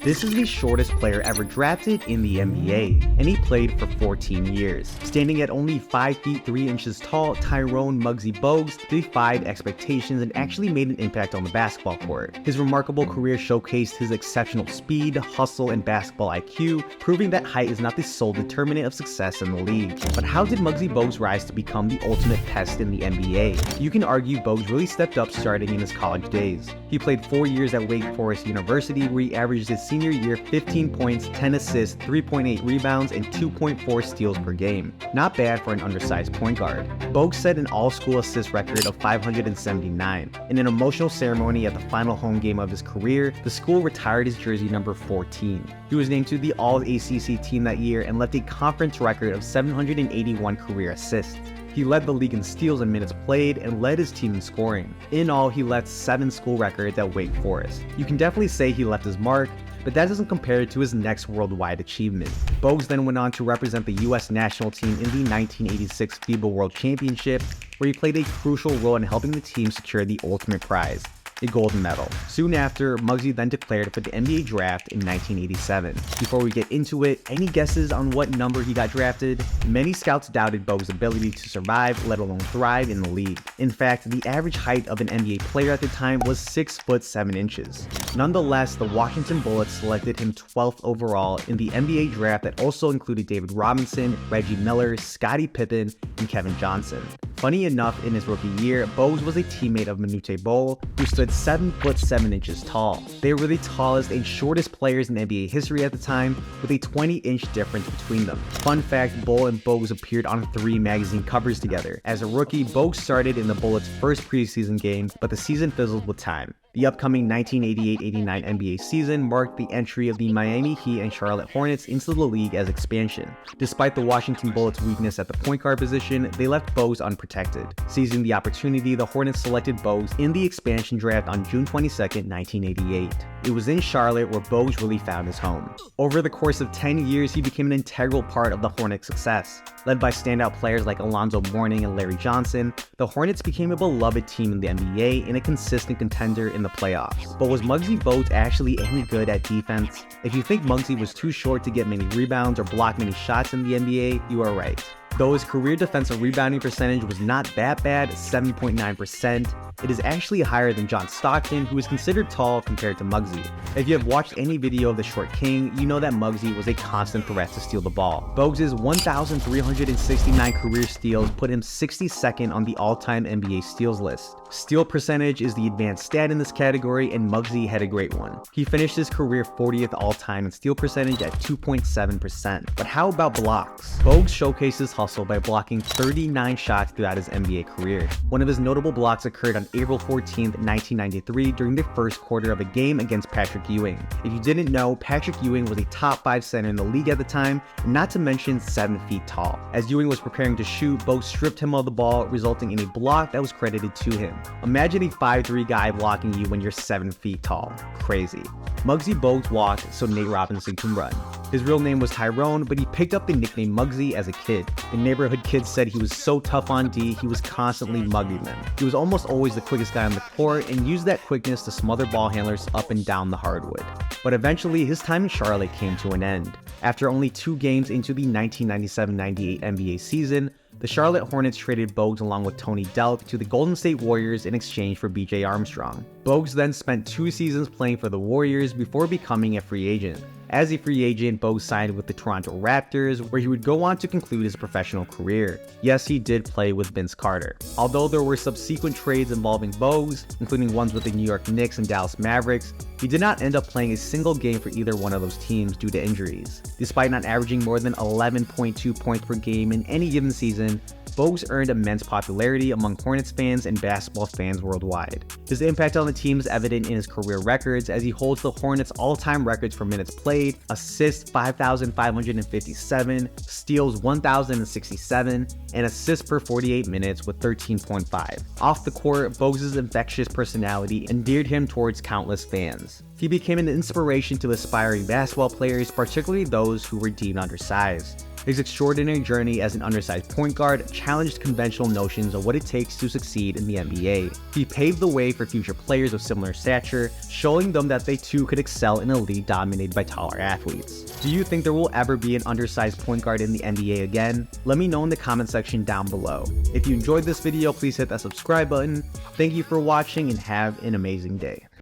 This is the shortest player ever drafted in the NBA, and he played for 14 years. Standing at only 5 feet 3 inches tall, Tyrone Muggsy Bogues defied expectations and actually made an impact on the basketball court. His remarkable career showcased his exceptional speed, hustle, and basketball IQ, proving that height is not the sole determinant of success in the league. But how did Muggsy Bogues rise to become the ultimate pest in the NBA? You can argue Bogues really stepped up starting in his college days. He played 4 years at Wake Forest University, where he averaged his senior year 15 points, 10 assists, 3.8 rebounds, and 2.4 steals per game. Not bad for an undersized point guard. Bogues set an all-school assist record of 579. In an emotional ceremony at the final home game of his career, the school retired his jersey number 14. He was named to the All-ACC team that year and left a conference record of 781 career assists. He led the league in steals and minutes played and led his team in scoring. In all, he left 7 school records at Wake Forest. You can definitely say he left his mark, but that doesn't compare to his next worldwide achievement. Bogues then went on to represent the US national team in the 1986 FIBA World Championship, where he played a crucial role in helping the team secure the ultimate prize, a gold medal. Soon after, Muggsy then declared for the NBA draft in 1987. Before we get into it, any guesses on what number he got drafted? Many scouts doubted Bogues' ability to survive, let alone thrive in the league. In fact, the average height of an NBA player at the time was 6 foot 7 inches. Nonetheless, the Washington Bullets selected him 12th overall in the NBA draft that also included David Robinson, Reggie Miller, Scottie Pippen, and Kevin Johnson. Funny enough, in his rookie year, Bogues was a teammate of Manute Bol, who stood 7 foot 7 inches tall. They were the tallest and shortest players in NBA history at the time, with a 20-inch difference between them. Fun fact, Bol and Bogues appeared on 3 magazine covers together. As a rookie, Bogues started in the Bullets' first preseason game, but the season fizzled with time. The upcoming 1988-89 NBA season marked the entry of the Miami Heat and Charlotte Hornets into the league as expansion. Despite the Washington Bullets' weakness at the point guard position, they left Bogues unprotected. Seizing the opportunity, the Hornets selected Bogues in the expansion draft on June 22, 1988. It was in Charlotte where Bogues really found his home. Over the course of 10 years, he became an integral part of the Hornets' success. Led by standout players like Alonzo Mourning and Larry Johnson, the Hornets became a beloved team in the NBA and a consistent contender in the playoffs. But was Muggsy Bogues actually any good at defense? If you think Muggsy was too short to get many rebounds or block many shots in the NBA, you are right. Though his career defensive rebounding percentage was not that bad, 7.9%, it is actually higher than John Stockton, who is considered tall compared to Muggsy. If you have watched any video of the Short King, you know that Muggsy was a constant threat to steal the ball. Bogues' 1,369 career steals put him 62nd on the all-time NBA steals list. Steal percentage is the advanced stat in this category, and Muggsy had a great one. He finished his career 40th all-time in steal percentage at 2.7%. But how about blocks? Bogues showcased his hustle by blocking 39 shots throughout his NBA career. One of his notable blocks occurred on April 14, 1993 during the first quarter of a game against Patrick Ewing. If you didn't know, Patrick Ewing was a top 5 center in the league at the time, and not to mention 7 feet tall. As Ewing was preparing to shoot, Bogues stripped him of the ball, resulting in a block that was credited to him. Imagine a 5'3" guy blocking you when you're 7 feet tall. Crazy. Muggsy Bogues walked so Nate Robinson can run. His real name was Tyrone, but he picked up the nickname Muggsy as a kid. The neighborhood kids said he was so tough on D, he was constantly mugging them. He was almost always the quickest guy on the court and used that quickness to smother ball handlers up and down the hardwood. But eventually, his time in Charlotte came to an end. After only 2 games into the 1997-98 NBA season, the Charlotte Hornets traded Bogues along with Tony Delk to the Golden State Warriors in exchange for B.J. Armstrong. Bogues then spent 2 seasons playing for the Warriors before becoming a free agent. As a free agent, Bogues signed with the Toronto Raptors, where he would go on to conclude his professional career. Yes, he did play with Vince Carter. Although there were subsequent trades involving Bogues, including ones with the New York Knicks and Dallas Mavericks, he did not end up playing a single game for either one of those teams due to injuries. Despite not averaging more than 11.2 points per game in any given season, Bogues earned immense popularity among Hornets fans and basketball fans worldwide. His impact on the team is evident in his career records, as he holds the Hornets' all-time records for minutes played, assists 5,557, steals 1,067, and assists per 48 minutes with 13.5. Off the court, Bogues' infectious personality endeared him towards countless fans. He became an inspiration to aspiring basketball players, particularly those who were deemed undersized. His extraordinary journey as an undersized point guard challenged conventional notions of what it takes to succeed in the NBA. He paved the way for future players of similar stature, showing them that they too could excel in a league dominated by taller athletes. Do you think there will ever be an undersized point guard in the NBA again? Let me know in the comment section down below. If you enjoyed this video, please hit that subscribe button. Thank you for watching and have an amazing day.